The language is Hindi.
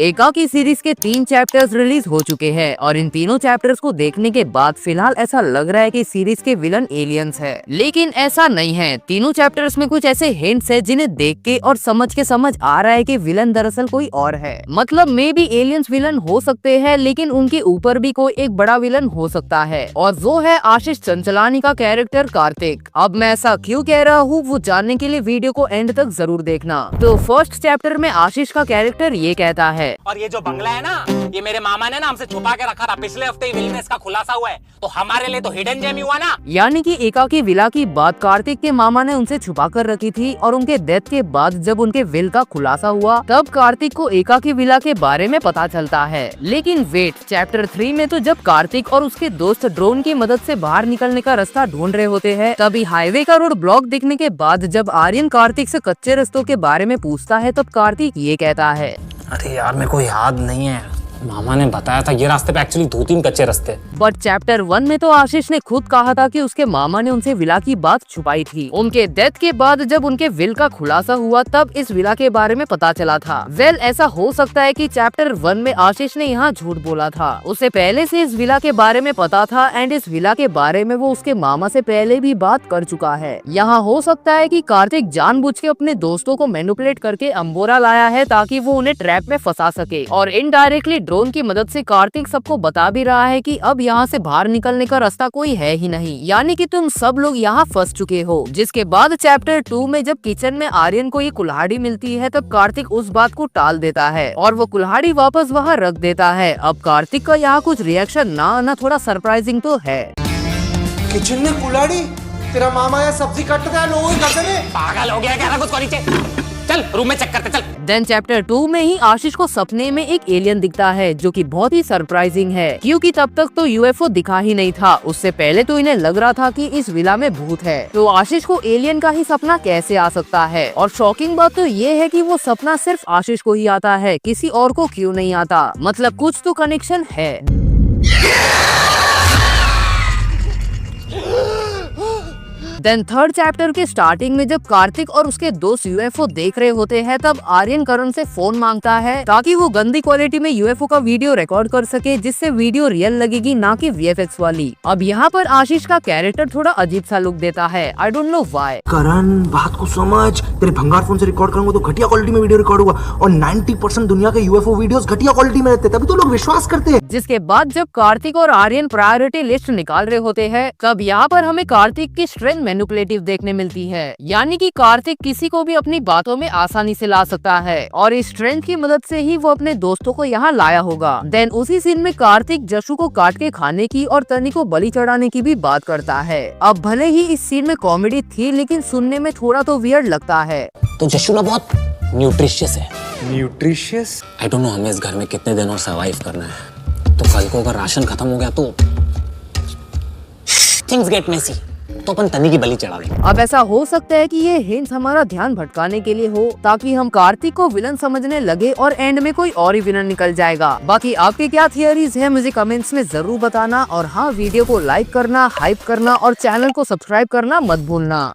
एकाकी सीरीज के 3 चैप्टर्स रिलीज हो चुके हैं और इन तीनों चैप्टर्स को देखने के बाद फिलहाल ऐसा लग रहा है कि सीरीज के विलन एलियंस है, लेकिन ऐसा नहीं है। तीनों चैप्टर्स में कुछ ऐसे हिंट्स है जिन्हें देख के और समझ आ रहा है कि विलन दरअसल कोई और है। मतलब मे बी एलियंस विलन हो सकते हैं, लेकिन उनके ऊपर भी कोई एक बड़ा विलन हो सकता है और वो है आशीष चंचलानी का कैरेक्टर कार्तिक। अब मैं ऐसा क्यों कह रहा हूँ वो जानने के लिए वीडियो को एंड तक जरूर देखना। तो फर्स्ट चैप्टर में आशीष का कैरेक्टर ये कहता है, और ये जो बंगला है ना, ये मेरे मामा ने ना हमसे छुपा के रखा था। पिछले हफ्ते ही विल में इसका खुलासा हुआ है, तो हमारे लिए तो हिडन जेम ही हुआ ना। यानी कि एकाकी विला की बात कार्तिक के मामा ने उनसे छुपा कर रखी थी और उनके डेथ के बाद जब उनके विल का खुलासा हुआ तब कार्तिक को एकाकी विला के बारे में पता चलता है। लेकिन वेट, चैप्टर 3 में तो जब कार्तिक और उसके दोस्त ड्रोन की मदद से बाहर निकलने का रास्ता ढूंढ रहे होते हैं, तभी हाईवे का रोड ब्लॉक दिखने के बाद जब आर्यन कार्तिक से कच्चे रास्तों के बारे में पूछता है तब कार्तिक ये कहता है, अरे यार मेरे को याद नहीं है, मामा ने बताया था ये रास्ते पे एक्चुअली 2-3 कच्चे रास्ते। बट चैप्टर 1 में तो आशीष ने खुद कहा था कि उसके मामा ने उनसे विला की बात छुपाई थी। उनके डेथ के बाद जब उनके विल का खुलासा हुआ तब इस विला के बारे में पता चला था। वेल ऐसा हो सकता है कि चैप्टर 1 में आशीष ने यहाँ झूठ बोला था, उसे पहले से इस विला के बारे में पता था एंड इस विला के बारे में वो उसके मामा से पहले भी बात कर चुका है। यहाँ हो सकता है कि कार्तिक जानबूझ के अपने दोस्तों को मैनिपुलेट करके अंबोरा लाया है ताकि वो उन्हें ट्रैप में फंसा सके, और इनडायरेक्टली ड्रोन की मदद से कार्तिक सबको बता भी रहा है कि अब यहाँ से बाहर निकलने का रास्ता कोई है ही नहीं, यानी कि तुम सब लोग यहाँ फंस चुके हो। जिसके बाद चैप्टर 2 में जब किचन में आर्यन को ये कुल्हाड़ी मिलती है तब कार्तिक उस बात को टाल देता है और वो कुल्हाड़ी वापस वहाँ रख देता है। अब कार्तिक का यहाँ कुछ रिएक्शन ना आना थोड़ा सरप्राइजिंग तो है। किचन में कुल्हाड़ी? तेरा मामा या सब्जी काटता है, लोग करते ने पागल हो गया क्या? कुछ नीचे चल, रूम में चेक करते चल। देन चैप्टर 2 में ही आशीष को सपने में एक एलियन दिखता है जो कि बहुत ही सरप्राइजिंग है, क्योंकि तब तक तो यूएफओ दिखा ही नहीं था। उससे पहले तो इन्हें लग रहा था कि इस विला में भूत है, तो आशीष को एलियन का ही सपना कैसे आ सकता है। और शॉकिंग बात तो ये है कि वो सपना सिर्फ आशीष को ही आता है, किसी और को क्यों नहीं आता। मतलब कुछ तो कनेक्शन है। देन थर्ड चैप्टर के स्टार्टिंग में जब कार्तिक और उसके दोस्त यूएफओ देख रहे होते हैं तब आर्यन करण से फोन मांगता है ताकि वो गंदी क्वालिटी में यूएफओ का वीडियो रिकॉर्ड कर सके, जिससे वीडियो रियल लगेगी ना कि वीएफएक्स वाली। अब यहाँ पर आशीष का कैरेक्टर थोड़ा अजीब सा लुक देता है, आई डोंट नो व्हाई। करण, बात को समझ, तेरे भंगार फोन से रिकॉर्ड करूंगा तो घटिया क्वालिटी में वीडियो रिकॉर्ड होगा, और 90% दुनिया के यूएफओ वीडियोस घटिया क्वालिटी में रहते हैं, तभी तो लोग विश्वास करते हैं। जिसके बाद जब कार्तिक और आर्यन प्रायोरिटी लिस्ट निकाल रहे होते हैं तब यहाँ पर हमें कार्तिक की स्ट्रेंथ मैनिपुलेटिव देखने मिलती है, यानी कि कार्तिक किसी को भी अपनी बातों में आसानी से ला सकता है और इस स्ट्रेंथ की मदद से ही वो अपने दोस्तों को यहाँ लाया होगा। देन उसी सीन में कार्तिक जशु को काट के खाने की और तनी को बलि चढ़ाने की भी बात करता है। अब भले ही इस सीन में कॉमेडी थी, लेकिन सुनने में थोड़ा तो वियर्ड लगता है। तो जशु ना बहुत न्यूट्रिशियस है। न्यूट्रिशियस? आई डोंट नो हमें इस घर में कितने दिन और सर्वाइव करना है, तो कल को अगर राशन खत्म हो गया तो थिंग्स गेट मेसी, तो अपन तनी की बलि चढ़ा दें। अब ऐसा हो सकता है कि ये हिंट हमारा ध्यान भटकाने के लिए हो ताकि हम कार्तिक को विलन समझने लगे और एंड में कोई और ही विलन निकल जाएगा। बाकी आपकी क्या थियरीज है मुझे कमेंट्स में जरूर बताना, और हाँ, वीडियो को लाइक करना, हाइप करना और चैनल को सब्सक्राइब करना मत भूलना।